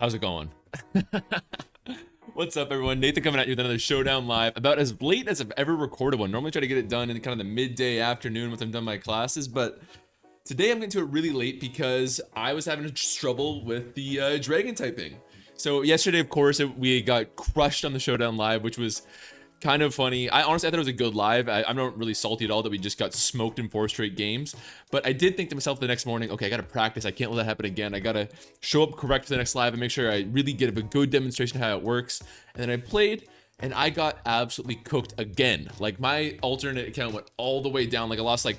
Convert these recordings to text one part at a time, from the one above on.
How's it going? What's up, everyone? Nathan coming at you with another Showdown live, about as late as I've ever recorded one. Normally try to get it done in kind of the midday afternoon once I'm done my classes, but today I'm getting to it really late because I was having trouble with the dragon typing. So yesterday, of course, we got crushed on the Showdown live, which was kind of funny. I honestly thought it was a good live. I'm not really salty at all that we just got smoked in 4 straight games, but I did think to myself the next morning, okay, I gotta practice. I can't let that happen again. I gotta show up correct for the next live and make sure I really get a good demonstration of how it works. And then I played and I got absolutely cooked again. Like, my alternate account went all the way down. Like, I lost, like,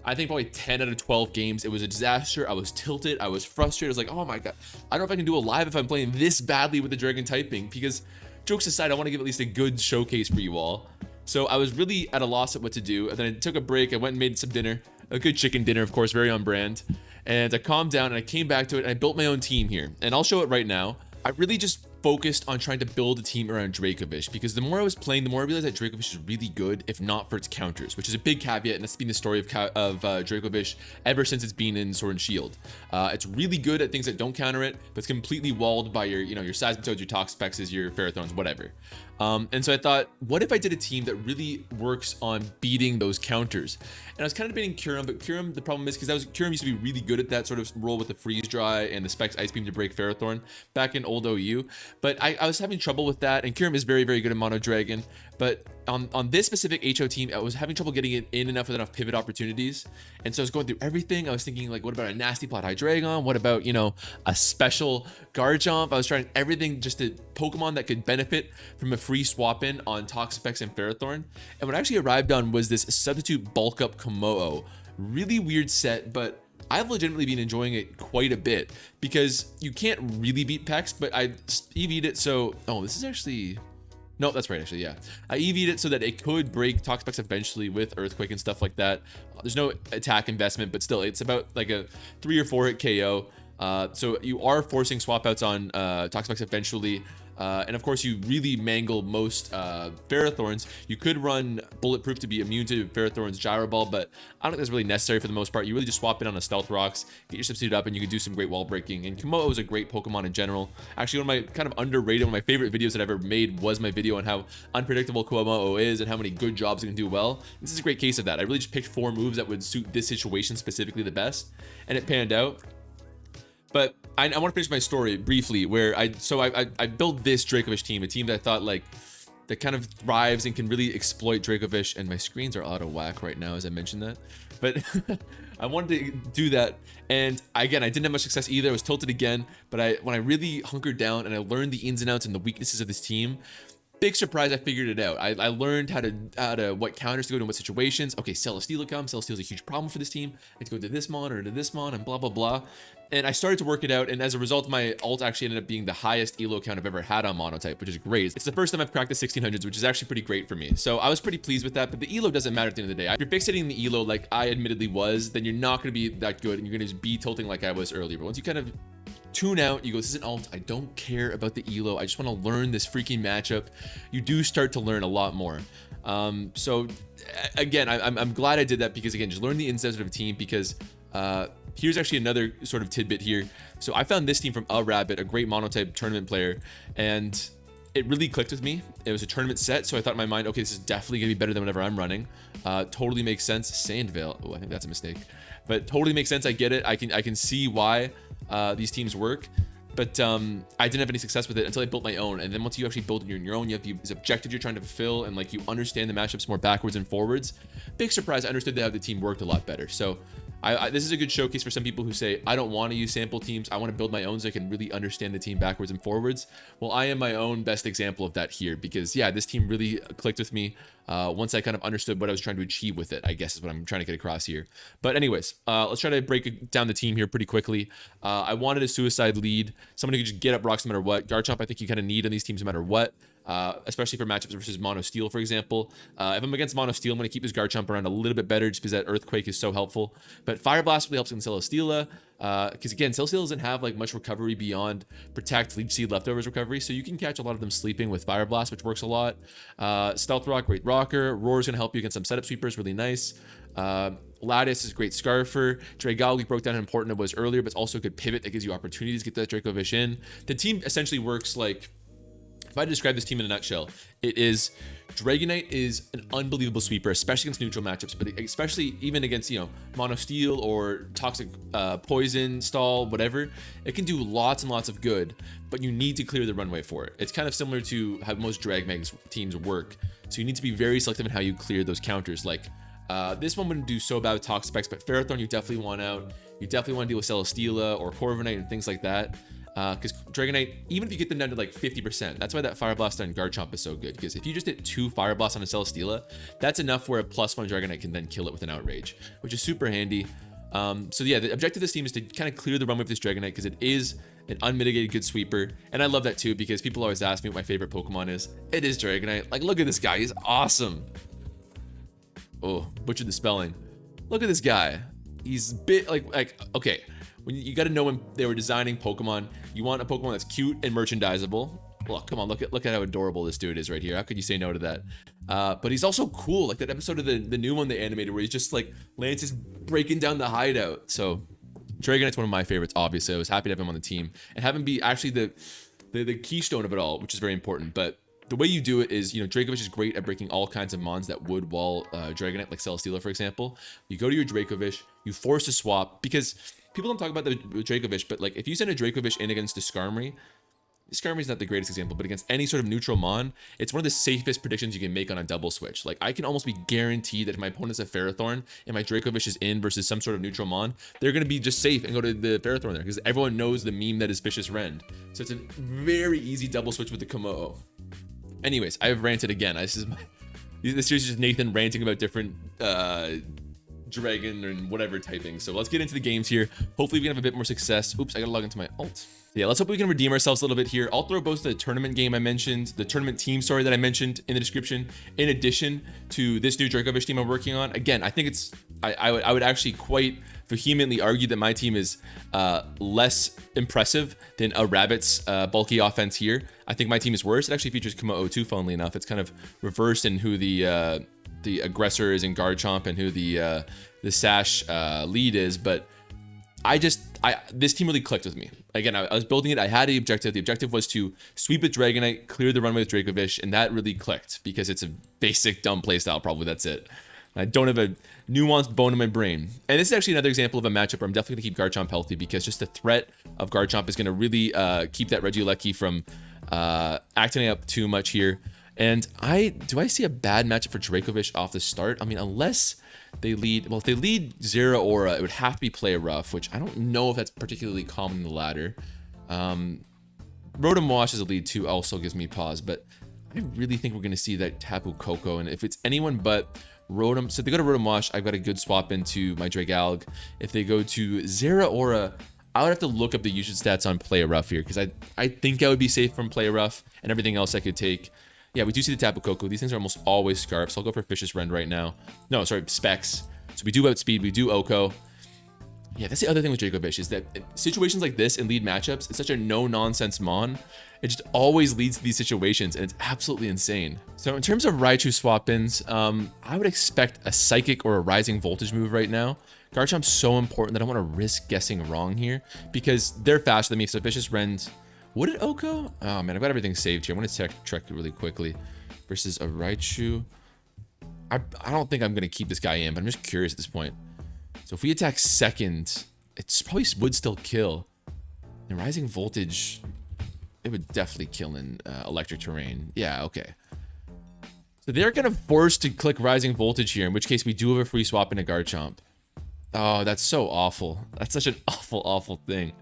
I think probably 10 out of 12 games. It was a disaster. I was tilted. I was frustrated. I was like, oh my god, I don't know if I can do a live if I'm playing this badly with the dragon typing, because jokes aside, I want to give at least a good showcase for you all. So I was really at a loss at what to do, and then I took a break. I went and made some dinner, a good chicken dinner, of course, very on brand. And I calmed down and I came back to it and I built my own team here, and I'll show it right now. I really just focused on trying to build a team around Dracovish, because the more I was playing, the more I realized that Dracovish is really good, if not for its counters, which is a big caveat, and that's been the story of Dracovish ever since it's been in Sword and Shield. It's really good at things that don't counter it, but it's completely walled by your Seismitoads, your Toxapex, your Ferrothorns, whatever. And so I thought, what if I did a team that really works on beating those counters? And I was kind of debating Curum, but Curum, the problem is, because Curum used to be really good at that sort of role with the Freeze Dry and the Specs Ice Beam to break Ferrothorn back in old OU. But I was having trouble with that, and Curum is very, very good at Mono Dragon. But on this specific HO team, I was having trouble getting it in enough with enough pivot opportunities. And so I was going through everything. I was thinking, like, what about a nasty Plot Hydreigon? What about, a special Garchomp? I was trying everything just to Pokemon that could benefit from a free swap in on Toxapex and Ferrothorn. And what I actually arrived on was this substitute bulk up kommo-o. Really weird set, but I've legitimately been enjoying it quite a bit, because you can't really beat Pex, but I EV'd it so... Oh, this is actually... No, that's right, actually, yeah. I EV'd it so that it could break Toxapex eventually with Earthquake and stuff like that. There's no attack investment, but still, it's about like a 3 or 4 hit KO. So you are forcing swap outs on Toxapex eventually. And of course, you really mangle most Ferrothorns. You could run Bulletproof to be immune to Ferrothorn's Gyro Ball, but I don't think that's really necessary for the most part. You really just swap in on a Stealth Rocks, get your substitute up, and you can do some great wall breaking. And kommo-o is a great Pokemon in general. Actually, one of my kind of underrated, one of my favorite videos that I've ever made was my video on how unpredictable kommo-o is and how many good jobs it can do well. This is a great case of that. I really just picked 4 moves that would suit this situation specifically the best, and it panned out. But I want to finish my story briefly, where I built this Dracovish team, a team that I thought, like, that kind of thrives and can really exploit Dracovish. And my screens are out of whack right now as I mentioned that, but I wanted to do that. And again, I didn't have much success either. I was tilted again, but when I really hunkered down and I learned the ins and outs and the weaknesses of this team, big surprise, I figured it out. I learned how to what counters to go to in what situations. Okay, Celesteela comes. Celesteela is a huge problem for this team. I have to go to this mon or to this mon and blah, blah, blah. And I started to work it out, and as a result, my ult actually ended up being the highest elo count I've ever had on Monotype, which is great. It's the first time I've cracked the 1600s, which is actually pretty great for me. So I was pretty pleased with that, but the elo doesn't matter at the end of the day. If you're fixating the elo like I admittedly was, then you're not going to be that good, and you're going to just be tilting like I was earlier. But once you kind of tune out, you go, this is an alt, I don't care about the elo, I just want to learn this freaking matchup, you do start to learn a lot more. So again, I'm glad I did that, because again, just learn the ins and outs of a team. Because here's actually another sort of tidbit here. So I found this team from a Rabbit, a great Monotype tournament player, and it really clicked with me. It was a tournament set, so I thought in my mind, okay, this is definitely gonna be better than whatever I'm running. Totally makes sense. Sandvale, oh, I think that's a mistake, but totally makes sense. I get it. I can see why these teams work. But I didn't have any success with it until I built my own. And then once you actually build your own, you have these objectives you're trying to fulfill, and like you understand the matchups more backwards and forwards. Big surprise, I understood how the team worked a lot better. So this is a good showcase for some people who say, I don't want to use sample teams, I want to build my own so I can really understand the team backwards and forwards. Well, I am my own best example of that here, because yeah, this team really clicked with me once I kind of understood what I was trying to achieve with it, I guess is what I'm trying to get across here. But anyways, let's try to break down the team here pretty quickly. I wanted a suicide lead, someone who could just get up rocks no matter what. Garchomp, I think you kind of need on these teams no matter what. Especially for matchups versus Mono Steel, for example. If I'm against Mono Steel, I'm going to keep his Garchomp around a little bit better, just because that Earthquake is so helpful. But Fire Blast really helps against Celesteela, because again, Celesteela doesn't have like much recovery beyond Protect, Leech Seed, Leftovers recovery, so you can catch a lot of them sleeping with Fire Blast, which works a lot. Stealth Rock, great rocker. Roar is going to help you against some setup sweepers, really nice. Lattice is a great Scarfer. Dragalg, we broke down how important it was earlier, but it's also a good pivot that gives you opportunities to get that Dracovish in. The team essentially works like, if I had to describe this team in a nutshell, it is Dragonite is an unbelievable sweeper, especially against neutral matchups, but especially even against, you know, Mono Steel or Toxic Poison, Stall, whatever. It can do lots and lots of good, but you need to clear the runway for it. It's kind of similar to how most Dragmags teams work. So you need to be very selective in how you clear those counters. Like, this one wouldn't do so bad with Toxic Specs, but Ferrothorn you definitely want out. You definitely want to deal with Celesteela or Corviknight and things like that. Because Dragonite, even if you get them down to like 50%, that's why that Fire Blast on Garchomp is so good. Because if you just hit 2 Fire Blasts on a Celesteela, that's enough where a +1 Dragonite can then kill it with an Outrage, which is super handy. So yeah, the objective of this team is to kind of clear the runway with this Dragonite because it is an unmitigated good sweeper. And I love that too because people always ask me what my favorite Pokemon is. It is Dragonite. Like, look at this guy. He's awesome. Oh, butchered the spelling. Look at this guy. He's like okay. When you got to know when they were designing Pokemon, you want a Pokemon that's cute and merchandisable. Look, come on, look at how adorable this dude is right here. How could you say no to that? But he's also cool, like that episode of the new one they animated where he's just like Lance is breaking down the hideout. So Dragonite's one of my favorites. Obviously, I was happy to have him on the team and have him be actually the keystone of it all, which is very important. But the way you do it is, you know, Dracovish is great at breaking all kinds of mons that would wall Dragonite, like Celesteela, for example. You go to your Dracovish, you force a swap because people don't talk about the Dracovish, but like if you send a Dracovish in against a Skarmory is not the greatest example, but against any sort of neutral mon, it's one of the safest predictions you can make on a double switch. Like I can almost be guaranteed that if my opponent's a Ferrothorn and my Dracovish is in versus some sort of neutral mon, they're going to be just safe and go to the Ferrothorn there because everyone knows the meme that is Vicious Rend. So it's a very easy double switch with the kommo-o. Anyways, I have ranted again. This series is just Nathan ranting about different dragon and whatever typing. So let's get into the games here. Hopefully we can have a bit more success. Oops, I gotta log into my alt. Yeah, let's hope we can redeem ourselves a little bit here. I'll throw both the tournament game I mentioned, the tournament team, sorry, that I mentioned in the description, in addition to this new Dracovish team I'm working on. Again, I think it's, I would actually quite vehemently argue that my team is less impressive than a Rabbit's bulky offense here. I think my team is worse. It actually features kommo-o too, funnily enough. It's kind of reversed in who the aggressor is in Garchomp and who the Sash lead is, but this team really clicked with me. Again, I was building it. I had the objective. The objective was to sweep with Dragonite, clear the runway with Dracovish, and that really clicked because it's a basic dumb playstyle. Probably that's it. I don't have a nuanced bone in my brain. And this is actually another example of a matchup where I'm definitely going to keep Garchomp healthy because just the threat of Garchomp is going to really keep that Regieleki from acting up too much here. And do I see a bad matchup for Dracovish off the start? I mean, unless they lead, well, if they lead Zero Aura, it would have to be Play Rough, which I don't know if that's particularly common in the ladder. Rotom Wash as a lead too also gives me pause, but I really think we're going to see that Tapu Koko. And if it's anyone but Rotom, so if they go to Rotom Wash, I've got a good swap into my Dragalg. If they go to Zero Aura, I would have to look up the usage stats on Play Rough here because I think I would be safe from Play Rough and everything else I could take. Yeah, we do see the Tapu Koko. These things are almost always Scarf, so I'll go for Vicious Rend right now. No, sorry, Specs. So we do outspeed, we do Oko. Yeah, that's the other thing with Dracovish is that situations like this in lead matchups, it's such a no-nonsense mon. It just always leads to these situations, and it's absolutely insane. So in terms of Raichu swap-ins, I would expect a Psychic or a Rising Voltage move right now. Garchomp's so important that I don't want to risk guessing wrong here because they're faster than me, so Vicious Rend... Would it Oko? Oh man, I've got everything saved here. I'm gonna check it really quickly. Versus a Raichu. I don't think I'm gonna keep this guy in, but I'm just curious at this point. So if we attack second, it probably would still kill. And Rising Voltage, it would definitely kill in Electric Terrain. Yeah, okay. So they're kind of forced to click Rising Voltage here, in which case we do have a free swap into Garchomp. Oh, that's so awful. That's such an awful, awful thing.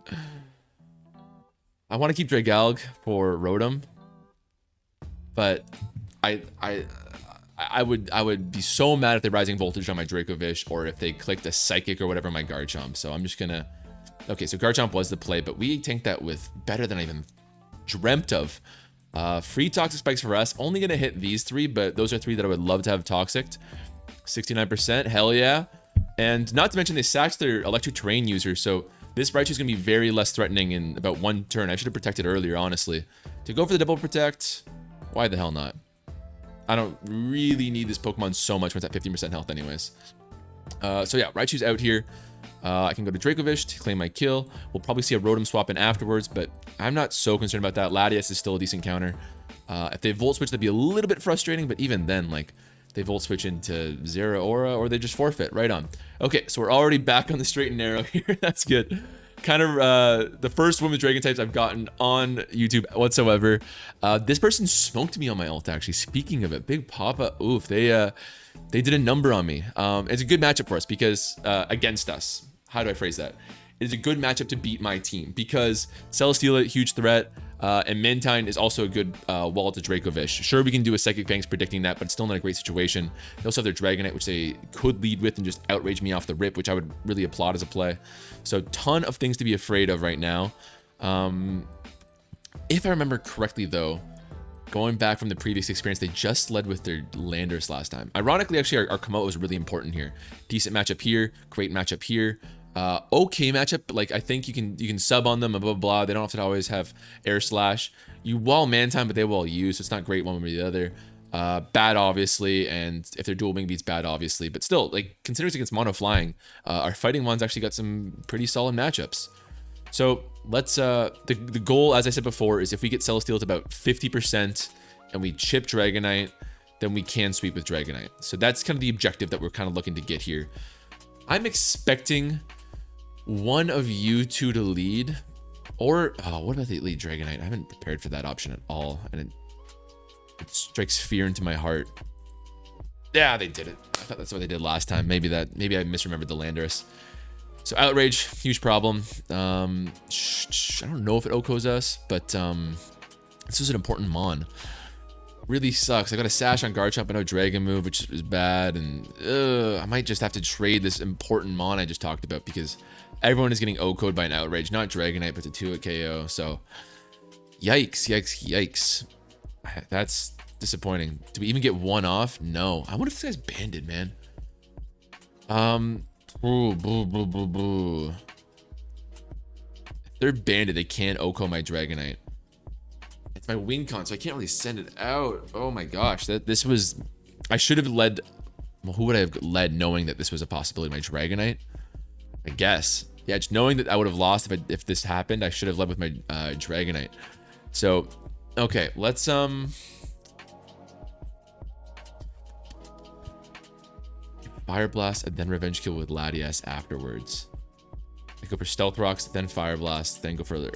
I want to keep Dragalg for Rotom, but I would be so mad if they Rising Voltage on my Dracovish or if they clicked a Psychic or whatever on my Garchomp. So I'm just gonna... Okay, so Garchomp was the play, but we tanked that with better than I even dreamt of. Free Toxic Spikes for us. Only gonna hit these three, but those are three that I would love to have Toxic. 69%, hell yeah. And not to mention they sacked their Electric Terrain user, so this Raichu is going to be very less threatening in about one turn. I should have protected earlier, honestly. To go for the double protect, why the hell not? I don't really need this Pokemon so much when it's at 50% health anyways. So yeah, Raichu's out here. I can go to Dracovish to claim my kill. We'll probably see a Rotom swap in afterwards, but I'm not so concerned about that. Latias is still a decent counter. If they Volt Switch, that'd be a little bit frustrating, but even then, like, they Volt Switch into Zeraora, or they just forfeit. Right on. Okay, so we're already back on the straight and narrow here. That's good. Kind of the first one with Dragon types I've gotten on YouTube whatsoever. This person smoked me on my ult, actually. Speaking of it, Big Papa, oof, they did a number on me. It's a good matchup for us because, against us. How do I phrase that? It's a good matchup to beat my team because Celesteela, huge threat, and Mantine is also a good wall to Dracovish. Sure, we can do a Psychic Fangs predicting that, but it's still not a great situation. They also have their Dragonite, which they could lead with and just outrage me off the rip, which I would really applaud as a play. So ton of things to be afraid of right now. If I remember correctly, though, going back from the previous experience, they just led with their Landers last time. Ironically, actually, our kommo-o was really important here. Decent matchup here, great matchup here. Okay matchup, like I think you can sub on them, blah blah blah. They don't have to always have air slash. You wall Mantine, but they wall you, so it's not great one way or the other. Bad obviously, and if they're dual wing beats, bad obviously, but still, like, considering it's against mono flying, our fighting ones actually got some pretty solid matchups. So let's the goal, as I said before, is if we get Celesteela to about 50% and we chip Dragonite, then we can sweep with Dragonite. So that's kind of the objective that we're kind of looking to get here. I'm expecting one of you two to lead, or what about the lead Dragonite? I haven't prepared for that option at all, and it strikes fear into my heart. Yeah, they did it. I thought that's what they did last time. Maybe I misremembered the Landorus. So outrage, huge problem. I don't know if it OHKOs us, but this is an important mon. Really sucks. I got a sash on Garchomp, but no Dragon move, which is bad, and I might just have to trade this important mon I just talked about because everyone is getting OHKO'd by an outrage, not Dragonite, but it's a 2-hit KO. So yikes, yikes, yikes. That's disappointing. Do we even get one off? No. I wonder if this guy's banded, man. Boo, boo, boo, boo, boo. If they're banded, they can't OHKO my Dragonite. It's my wing con, so I can't really send it out. Oh my gosh, this was... I should have led... Well, who would I have led knowing that this was a possibility? My Dragonite? I guess. Yeah, just knowing that I would have lost if this happened, I should have led with my Dragonite. So, okay, let's... Fire Blast and then Revenge Kill with Latias afterwards. I go for Stealth Rocks, then Fire Blast, then go for the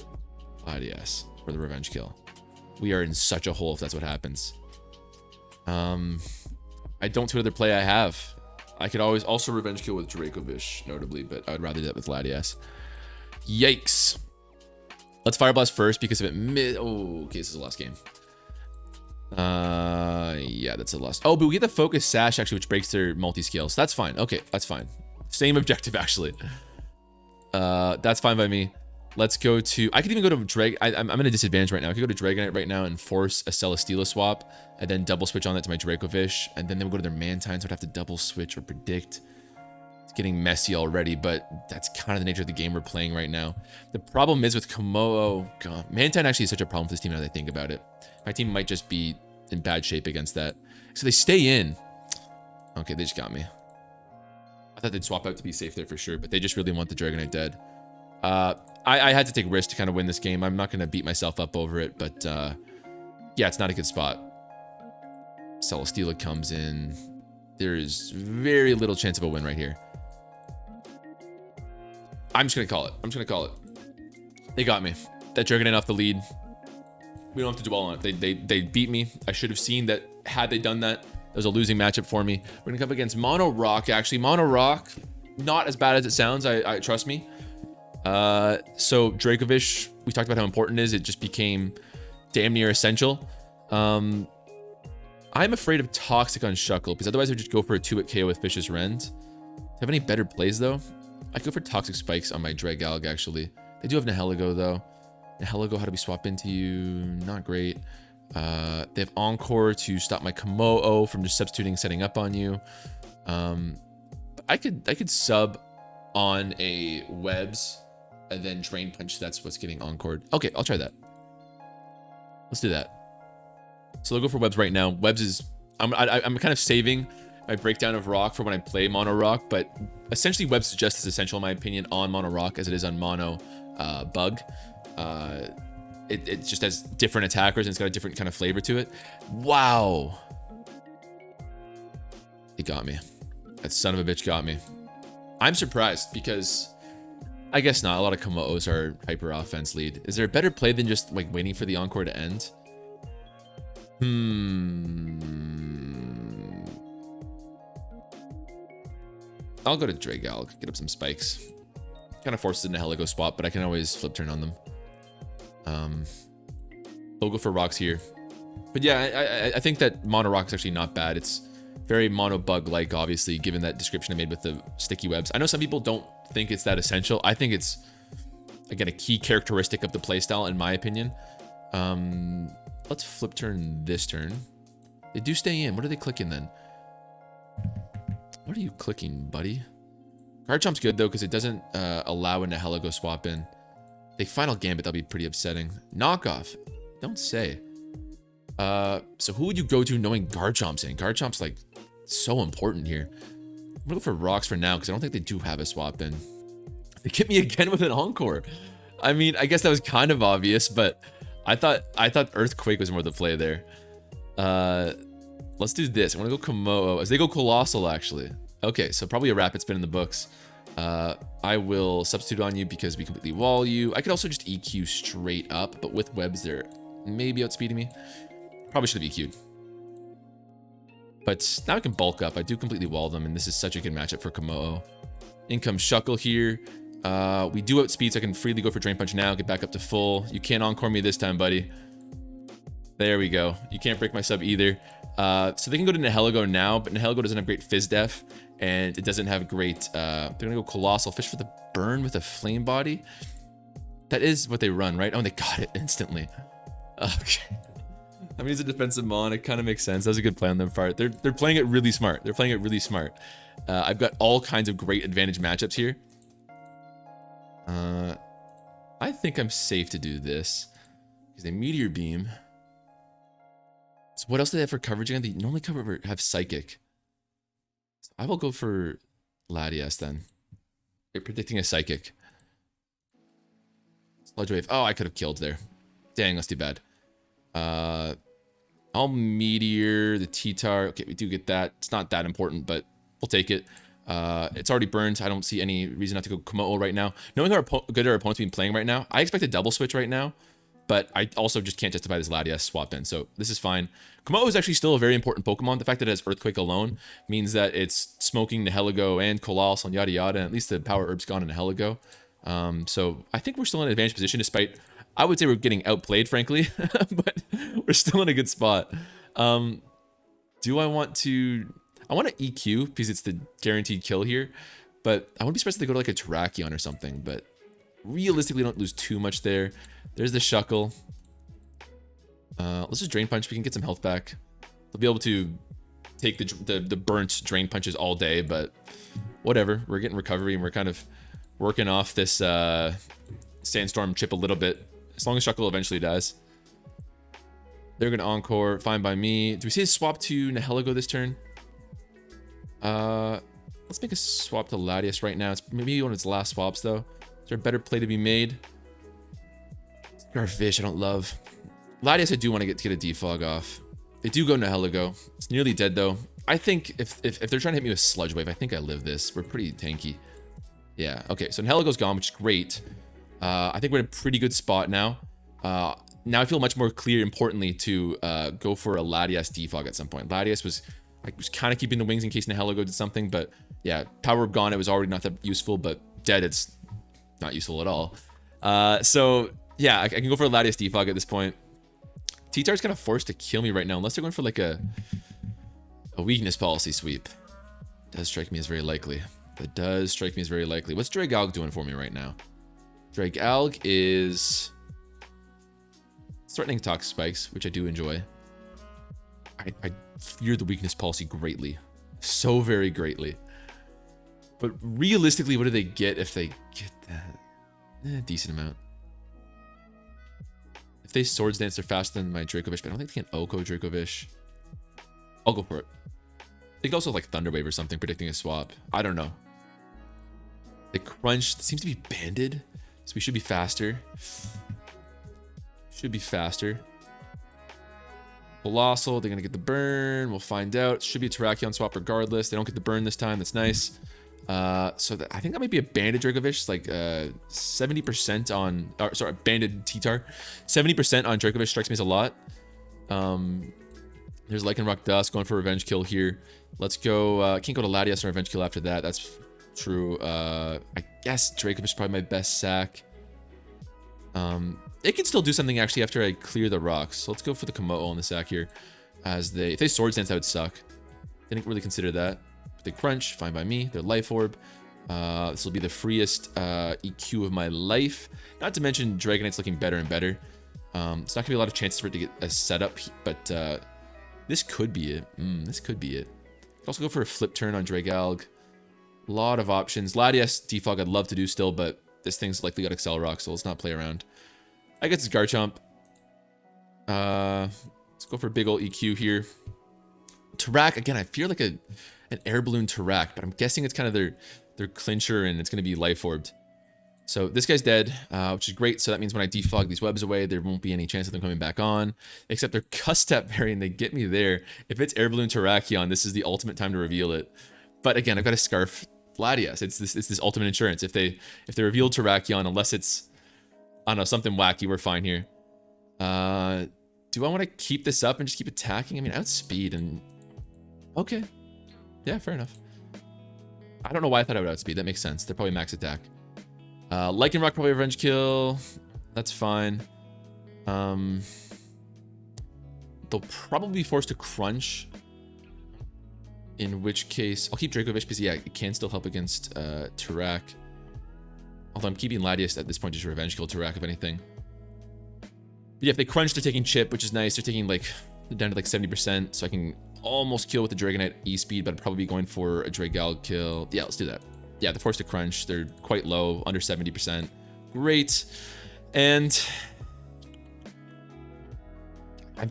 Latias for the Revenge Kill. We are in such a hole if that's what happens. I don't see what other play I have. I could always also Revenge Kill with Dracovish, notably, but I would rather do that with Latias. Yikes. Let's Fire Blast first because if it oh, okay, this is a lost game. Yeah, that's a loss. Oh, but we get the focus sash actually, which breaks their multi-scale, so that's fine. Okay, that's fine. Same objective actually. That's fine by me. Let's go to... I could even go to Drag... I'm in a disadvantage right now. I could go to Dragonite right now and force a Celesteela swap, and then double switch on that to my Dracovish, and then they would go to their Mantine, so I'd have to double switch or predict. It's getting messy already, but that's kind of the nature of the game we're playing right now. The problem is with kommo-o... God, Mantine actually is such a problem for this team now that I think about it. My team might just be in bad shape against that. So they stay in. Okay, they just got me. I thought they'd swap out to be safe there for sure, but they just really want the Dragonite dead. I had to take risks to kind of win this game. I'm not going to beat myself up over it, but yeah, it's not a good spot. Celesteela comes in. There is very little chance of a win right here. I'm just going to call it. I'm just going to call it. They got me. That Dragonite off the lead. We don't have to dwell on it. They beat me. I should have seen that had they done that. It was a losing matchup for me. We're going to come up against Mono Rock, actually. Mono Rock, not as bad as it sounds. I trust me. So Dracovish, we talked about how important it is. It just became damn near essential. I'm afraid of Toxic on Shuckle because otherwise I would just go for a 2-hit KO with Vicious Rend. Do I have any better plays though? I'd go for Toxic Spikes on my Dragalg actually. They do have Nihilego though. Nihilego, how do we swap into you? Not great. They have Encore to stop my kommo-o from just substituting setting up on you. I could sub on a Webs and then Drain Punch. That's what's getting encored. Okay, I'll try that. Let's do that. So they'll go for Webs right now. Webs is... I'm kind of saving my breakdown of rock for when I play mono rock, but essentially webs is just as essential in my opinion on mono rock as it is on mono bug. It just has different attackers and it's got a different kind of flavor to it. Wow. It got me. That son of a bitch got me. I'm surprised because I guess not. A lot of kommo-os are hyper offense lead. Is there a better play than just like waiting for the encore to end? I'll go to Dracovish, get up some spikes. Kind of forces it into Heligo spot, but I can always flip turn on them. I'll go for rocks here. But yeah, I think that mono rock is actually not bad. It's very mono bug like, obviously, given that description I made with the sticky webs. I know some people don't think it's that essential. I think it's, again, a key characteristic of the playstyle, in my opinion. Let's flip turn this turn. They do stay in. What are they clicking then? What are you clicking, buddy? Guard chomp's good though, because it doesn't allow into Heligo swap in. They final gambit, that'll be pretty upsetting. Knockoff. Don't say. So who would you go to knowing guard chomp's in? Guard chomp's like so important here. I'm gonna go for rocks for now because I don't think they do have a swap in. They get me again with an encore. I mean, I guess that was kind of obvious, but I thought Earthquake was more the play there. Let's do this. I want to go kommo-o as they go colossal actually. Okay, so probably a rapid spin in the books. I will substitute on you because we completely wall you. I could also just EQ straight up, but with webs they're maybe outspeeding me. Probably should have EQ'd. But now I can bulk up. I do completely wall them, and this is such a good matchup for kommo-o. In comes Shuckle here. We do outspeed, so I can freely go for Drain Punch now, get back up to full. You can't encore me this time, buddy. There we go. You can't break my sub either. So they can go to Nihilego now, but Nihilego doesn't have great Fizz Def, and it doesn't have great... they're gonna go Colossal. Fish for the burn with a Flame Body. That is what they run, right? Oh, and they got it instantly. Okay. I mean, he's a defensive mon. It kind of makes sense. That was a good play on their part. They're playing it really smart. They're playing it really smart. I've got all kinds of great advantage matchups here. I think I'm safe to do this because they Meteor Beam. So what else do they have for coverage again? They normally have Psychic. So I will go for Latias then. They're predicting a Psychic. Sludge Wave. Oh, I could have killed there. Dang, that's too bad. I'll Meteor the T-Tar. Okay, we do get that. It's not that important, but we'll take it. It's already burned. I don't see any reason not to go kommo-o right now. Knowing how good our opponent's been playing right now, I expect a double switch right now, but I also just can't justify this Latias swap in, so this is fine. Kommo-o is actually still a very important Pokemon. The fact that it has Earthquake alone means that it's smoking Nihilego and Colossal and yada yada, and at least the Power Herb's gone in Nihilego. So I think we're still in an advantage position despite... I would say we're getting outplayed, frankly, but we're still in a good spot. Do I want to... I want to EQ because it's the guaranteed kill here, but I wouldn't be surprised if they go to like a Terrakion or something, but realistically don't lose too much there. There's the Shuckle. Let's just Drain Punch. We can get some health back. They'll be able to take the burnt Drain Punches all day, but whatever. We're getting recovery and we're kind of working off this Sandstorm chip a little bit. As long as Shuckle eventually dies. They're going to Encore. Fine by me. Do we see a swap to Nihilego this turn? Let's make a swap to Latias right now. It's maybe one of its last swaps, though. Is there a better play to be made? Dracovish, I don't love. Latias, I do want to get a defog off. They do go Nihilego. It's nearly dead, though. I think if they're trying to hit me with Sludge Wave, I think I live this. We're pretty tanky. Yeah, okay. So Nihilego's gone, which is great. I think we're in a pretty good spot now. Now I feel much more clear, importantly, to go for a Latias defog at some point. Latias was kind of keeping the wings in case Nihilego did something, but yeah, Power Up gone, it was already not that useful, but dead, it's not useful at all. So yeah, I can go for a Latias defog at this point. T-Tar's kind of forced to kill me right now, unless they're going for like a weakness policy sweep. Does strike me as very likely. That does strike me as very likely. What's Dracovish doing for me right now? Dracovish is threatening Toxic Spikes, which I do enjoy. I fear the weakness policy greatly. So very greatly. But realistically, what do they get if they get that? Decent amount. If they Swords Dance, they're faster than my Dracovish, but I don't think they can Oko Dracovish. I'll go for it. They could also like Thunderwave or something, predicting a swap. I don't know. The crunch seems to be banded, so we should be faster. Should be faster. Colossal, they're gonna get the burn. We'll find out. Should be a Terrakion swap regardless. They don't get the burn this time. That's nice. So I think that might be a banded Dracovish, like 70% on, or sorry, banded T-Tar. 70% on Dracovish strikes me as a lot. There's Lycanroc Dust going for revenge kill here. Let's go. Can't go to Latias on revenge kill after that. That's true. I guess Dracovish is probably my best sack. It can still do something actually after I clear the rocks. So let's go for the kommo-o on the sack here. If they Swords Dance, that would suck. Didn't really consider that. But they crunch, fine by me. They're Life Orb. This will be the freest EQ of my life. Not to mention Dragonite's looking better and better. It's not gonna be a lot of chances for it to get a setup, but this could be it. This could be it. Could also go for a flip turn on Dragalg. A lot of options. Latias defog I'd love to do still, but this thing's likely got Excel Rock, so let's not play around. I guess it's Garchomp. Let's go for a big ol' EQ here. Tarak, again, I feel like an Air Balloon Tarak, but I'm guessing it's kind of their clincher and it's going to be Life Orbed. So this guy's dead, which is great. So that means when I defog these webs away, there won't be any chance of them coming back on. Except they're Custap variant, they get me there. If it's Air Balloon Terrakion, this is the ultimate time to reveal it. But again, I've got to Scarf Latias. It's this ultimate insurance. If they reveal Terrakion, unless it's, I don't know, something wacky, we're fine here. Do I want to keep this up and just keep attacking? I mean, outspeed and... Okay. Yeah, fair enough. I don't know why I thought I would outspeed. That makes sense. They're probably max attack. Lycanroc probably revenge kill. That's fine. They'll probably be forced to crunch. In which case... I'll keep Dracovish because, yeah, it can still help against Tarak. Although I'm keeping Latias at this point just revenge kill Tarak, if anything. But yeah, if they crunch, they're taking chip, which is nice. They're taking, like, they're down to, like, 70%. So I can almost kill with the Dragonite E-Speed, but I'd probably be going for a Dragalg kill. Yeah, let's do that. Yeah, they're forced to crunch. They're quite low, under 70%. Great. And...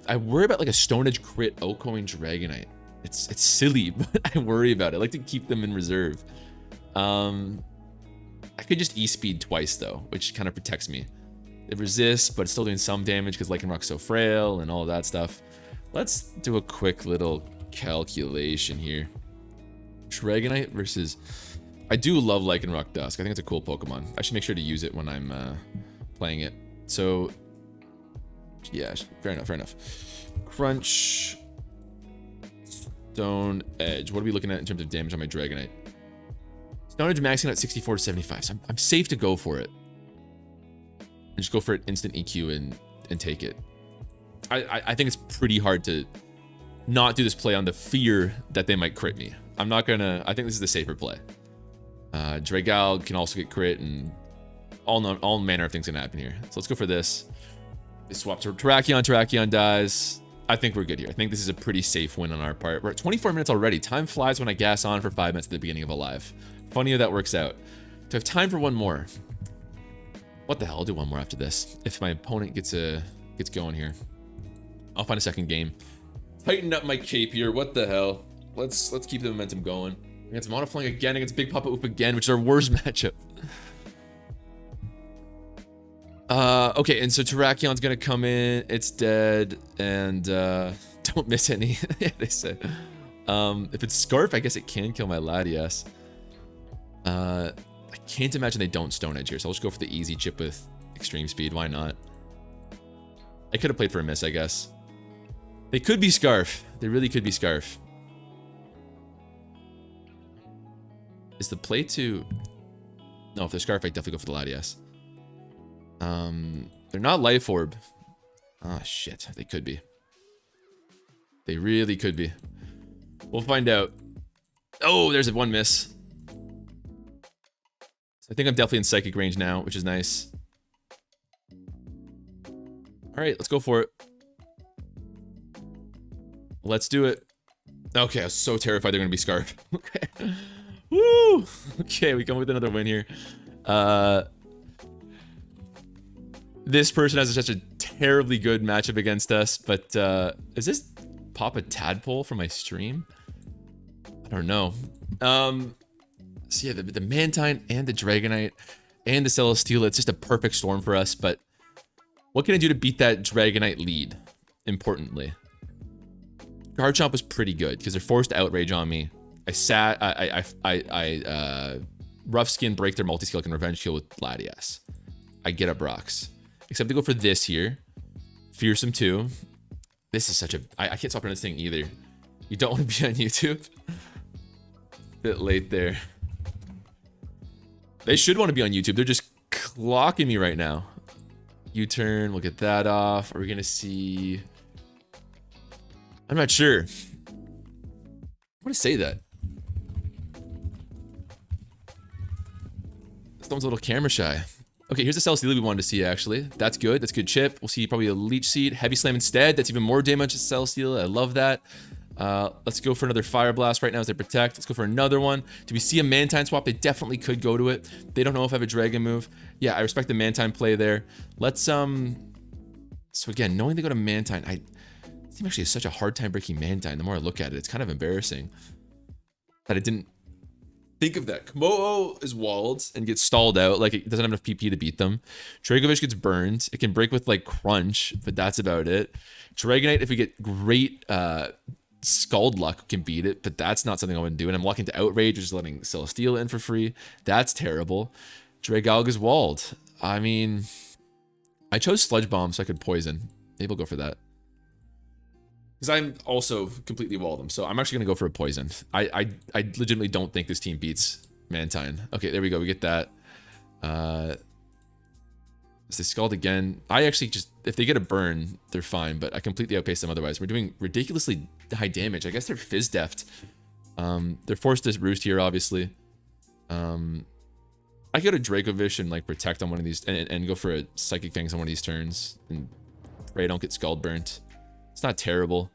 I worry about, like, a Stone Edge crit outgoing Dragonite. It's silly, but I worry about it. I like to keep them in reserve. I could just E-Speed twice, though, which kind of protects me. It resists, but it's still doing some damage because Lycanroc's so frail and all of that stuff. Let's do a quick little calculation here. Dragonite versus... I do love Lycanroc Dusk. I think it's a cool Pokemon. I should make sure to use it when I'm playing it. So, yeah, fair enough, fair enough. Crunch... Stone Edge. What are we looking at in terms of damage on my Dragonite? Stone Edge maxing out at 64 to 75, so I'm safe to go for it. And just go for it instant EQ and take it. I think it's pretty hard to not do this play on the fear that they might crit me. I'm not gonna... I think this is the safer play. Dragalg can also get crit and all manner of things can happen here. So let's go for this. They swap to Terrakion. Terrakion dies. I think we're good here. I think this is a pretty safe win on our part. We're at 24 minutes already. Time flies when I gas on for 5 minutes at the beginning of a live. Funny how that works out. Do I have time for one more? What the hell? I'll do one more after this. If my opponent gets going here. I'll find a second game. Tighten up my cape here. What the hell? Let's keep the momentum going. Against Monoflang again, against Big Papa Oop again, which is our worst matchup. Okay, and so Terrakion's gonna come in. It's dead, and don't miss any. Yeah, they say. If it's Scarf, I guess it can kill my Latias. I can't imagine they don't Stone Edge here, so I'll just go for the easy chip with extreme speed. Why not? I could have played for a miss, I guess. They could be Scarf. They really could be Scarf. Is the play to... No, if they're Scarf, I definitely go for the Latias. They're not Life Orb. Ah, shit. They could be. They really could be. We'll find out. Oh, there's one miss. So I think I'm definitely in Psychic range now, which is nice. Alright, let's go for it. Let's do it. Okay, I was so terrified they're going to be Scarf. Okay. Woo! Okay, we come with another win here. This person has such a terribly good matchup against us, but is this Papa Tadpole from my stream? don't know. So yeah, the Mantine and the Dragonite and the Celesteela, it's just a perfect storm for us. But what can I do to beat that Dragonite lead? Importantly, Garchomp was pretty good because they're forced to outrage on me. Rough Skin, break their multi-skill, can revenge kill with Latias. I get up rocks. Except to go for this here. Fearsome 2. This is such a... I can't stop pronouncing either. You don't want to be on YouTube. Bit late there. They should want to be on YouTube. They're just clocking me right now. U-turn. We'll get that off. Are we going to see... I'm not sure. I want to say that. Someone's a little camera shy. Okay, here's the Celesteela we wanted to see, actually. That's good. That's good chip. We'll see probably a Leech Seed. Heavy Slam instead. That's even more damage to Celesteela. I love that. Let's go for another Fire Blast right now as they protect. Let's go for another one. Do we see a Mantine swap? They definitely could go to it. They don't know if I have a Dragon move. Yeah, I respect the Mantine play there. Let's, so again, knowing they go to Mantine, this team actually has such a hard time breaking Mantine. The more I look at it, it's kind of embarrassing that I didn't think of that. Kommo-o is walled and gets stalled out. Like, it doesn't have enough PP to beat them. Dracovish gets burned. It can break with, like, Crunch, but that's about it. Dragonite, if we get great Scald luck, can beat it, but that's not something I would do. And I'm locking to Outrage, which is letting Celesteela in for free. That's terrible. Dragalg is walled. I mean, I chose Sludge Bomb so I could poison. Maybe we'll go for that. Because I'm also completely walled them, so I'm actually going to go for a poison. I legitimately don't think this team beats Mantine. Okay, there we go. We get that. As they Scald again. I actually just... If they get a burn, they're fine, but I completely outpace them otherwise. We're doing ridiculously high damage. I guess they're Fizz Deft. They're forced to roost here, obviously. I could go to Dracovish and, like, protect on one of these... And go for a Psychic Fangs on one of these turns. And pray I don't get Scald burnt. It's not terrible.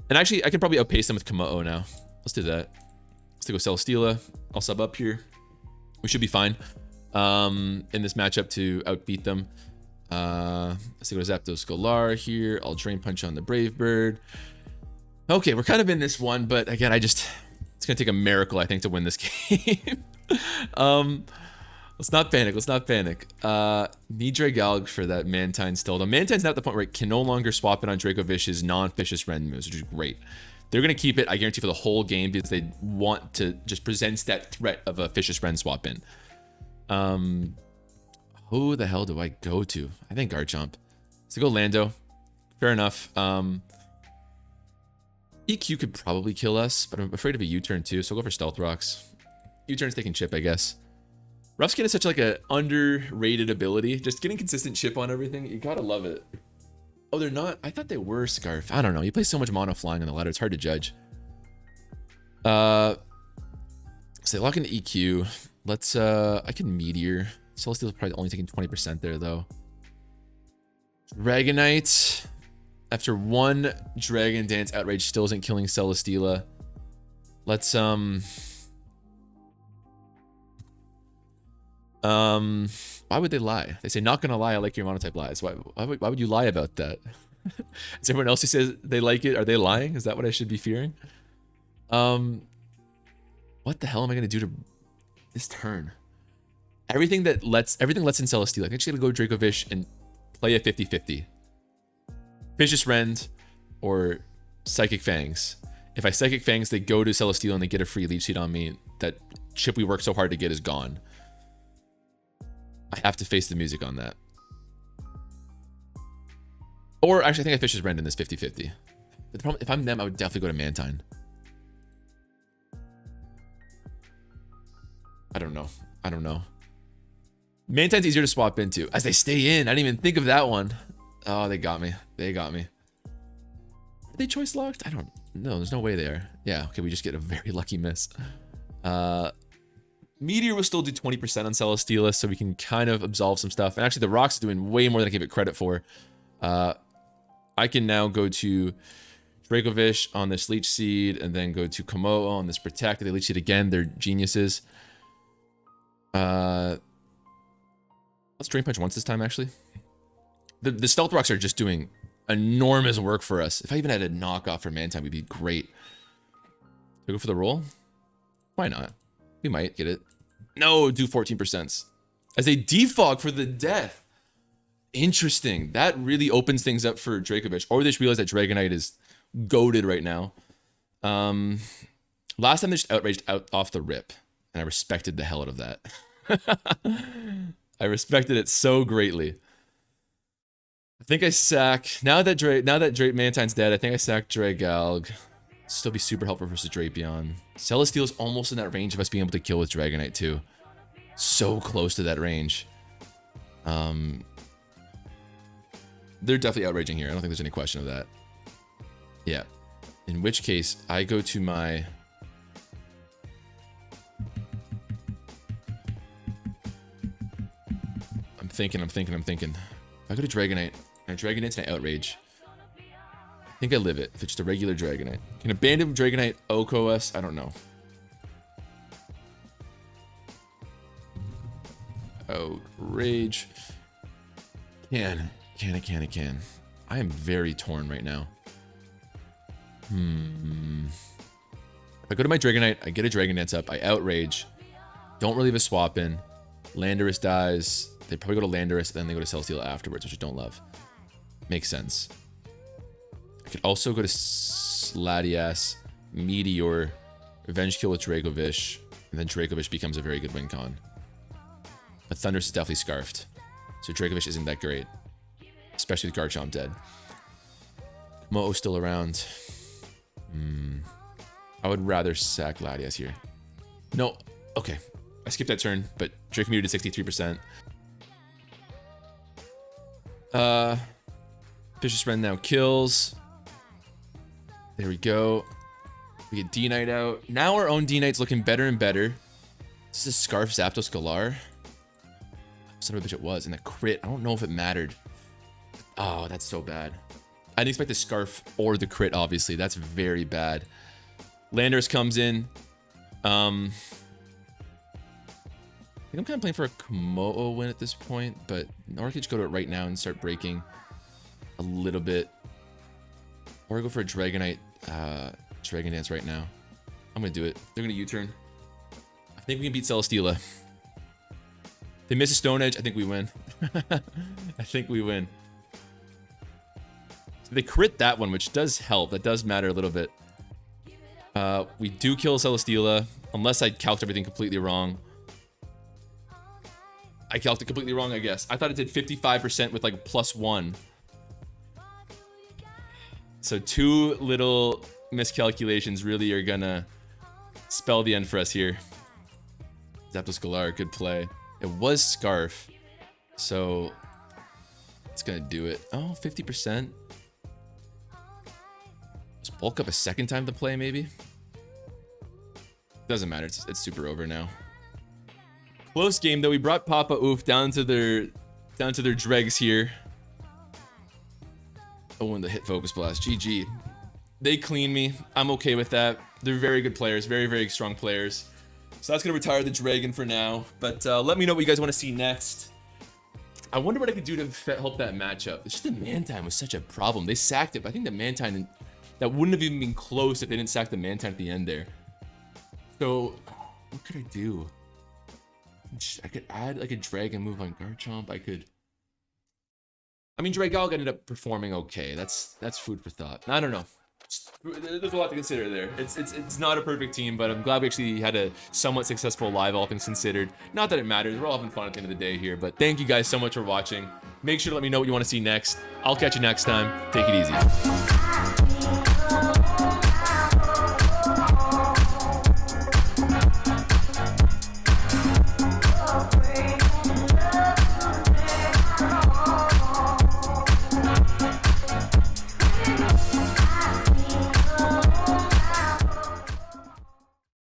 And actually, I can probably outpace them with Kommo-o now. Let's do that. Let's go Celesteela. I'll sub up here. We should be fine in this matchup to outbeat them. Let's go to Zapdos Scolar here. I'll Drain Punch on the Brave Bird. Okay, we're kind of in this one, but again, it's going to take a miracle, I think, to win this game. Let's not panic. Let's not panic. Need Dragalg for that Mantine still. The Mantine's now at the point where it can no longer swap it on Dracovish's non-Vicious Rend moves, which is great. They're going to keep it, I guarantee, for the whole game because they want to just present that threat of a Vicious Rend swap in. Who the hell do I go to? I think Garchomp. So go Lando. Fair enough. EQ could probably kill us, but I'm afraid of a U-turn too, so I'll go for Stealth Rocks. U-turn's taking chip, I guess. Rough Skin is such like an underrated ability. Just getting consistent chip on everything, you gotta love it. Oh, they're not? I thought they were Scarf. I don't know. You play so much mono flying on the ladder, it's hard to judge. So they lock into EQ. Let's, I can Meteor. Celesteel's probably only taking 20% there, though. Dragonite. After one Dragon Dance Outrage still isn't killing Celesteela. Let's, why would they lie? They say, not gonna lie, I like your Monotype lies. Why would you lie about that? Is everyone else who says they like it, are they lying? Is that what I should be fearing? What the hell am I gonna do to this turn? Everything lets in Celesteela. I think she's gonna go Dracovish and play a 50-50. Vicious Rend or Psychic Fangs. If I Psychic Fangs, they go to Celesteela and they get a free Leech Seed on me. That chip we worked so hard to get is gone. I have to face the music on that. Or actually, I think I Vicious Rend in this 50-50. But the problem, if I'm them, I would definitely go to Mantine. I don't know. I don't know. Mantine's easier to swap into as they stay in. I didn't even think of that one. Oh, they got me. They got me. Are they choice locked? I don't know. There's no way they are. Yeah, okay, we just get a very lucky miss. Meteor will still do 20% on Celesteela, so we can kind of absolve some stuff. And actually, the Rock's doing way more than I give it credit for. I can now go to Dracovish on this Leech Seed, and then go to Kommo-o on this Protect. If they Leech Seed again, they're geniuses. Let's Drain Punch once this time, actually. The Stealth Rocks are just doing enormous work for us. If I even had a knockoff for Mantine, we'd be great. We go for the roll? Why not? We might get it. No, do 14%. As a defog for the death. Interesting. That really opens things up for Dracovish. Or they just realize that Dragonite is goated right now. Last time they just outraged out off the rip. And I respected the hell out of that. I respected it so greatly. I think I sack... Now that Mantine's dead, I think I sack Dragalg. Still be super helpful versus Drapion. Celesteel's almost in that range of us being able to kill with Dragonite too. So close to that range. They're definitely outraging here. I don't think there's any question of that. Yeah. In which case, I go to my... I'm thinking. If I go to Dragonite, and Dragonite's an outrage. I think I live it if it's just a regular Dragonite. Can abandon Dragonite Oko us? I don't know. Outrage. Can. I am very torn right now. If I go to my Dragonite, I get a Dragon Dance up, I outrage. Don't really have a swap in. Landorus dies. They probably go to Landorus, then they go to Celesteela afterwards, which I don't love. Makes sense. I could also go to Latias, Meteor, Revenge Kill with Dracovish, and then Dracovish becomes a very good win con. But Thundurus is definitely scarfed. So Dracovish isn't that great. Especially with Garchomp dead. Kommo-o still around. I would rather sack Latias here. No, okay. I skipped that turn, but Draco Meteor did 63%. Vicious Rend now kills. There we go. We get D-Knight out. Now our own D-Knight's looking better and better. This is Scarf Zapdos Galar. Son of a bitch it was. And a crit. I don't know if it mattered. Oh, that's so bad. I didn't expect the Scarf or the crit, obviously. That's very bad. Landorus comes in. I think I'm kind of playing for a Kommo-o win at this point, but or I could just go to it right now and start breaking a little bit. Or I go for a Dragonite Dragon Dance right now. I'm going to do it. They're going to U-turn. I think we can beat Celesteela. They miss a Stone Edge. I think we win. I think we win. So they crit that one, which does help. That does matter a little bit. We do kill Celesteela, unless I calced everything completely wrong. I calced it completely wrong, I guess. I thought it did 55% with like +1. So 2 little miscalculations really are gonna spell the end for us here. Zapdos Galar, good play. It was Scarf, so it's gonna do it. Oh, 50%. Let's bulk up a second time to play, maybe. Doesn't matter. It's super over now. Close game though. We brought Papa Oof down to their dregs here. Oh, and the hit focus blast. GG. They clean me. I'm okay with that. They're very good players. Very, very strong players. So that's gonna retire the dragon for now. But let me know what you guys want to see next. I wonder what I could do to help that matchup. It's just the Mantine was such a problem. They sacked it, but I think the Mantine, that wouldn't have even been close if they didn't sack the Mantine at the end there. So what could I do? I could add like a dragon move on Garchomp. I mean, Dragalg ended up performing okay. That's food for thought. I don't know. There's a lot to consider there. It's not a perfect team, but I'm glad we actually had a somewhat successful live, all things considered. Not that it matters. We're all having fun at the end of the day here. But thank you guys so much for watching. Make sure to let me know what you want to see next. I'll catch you next time. Take it easy.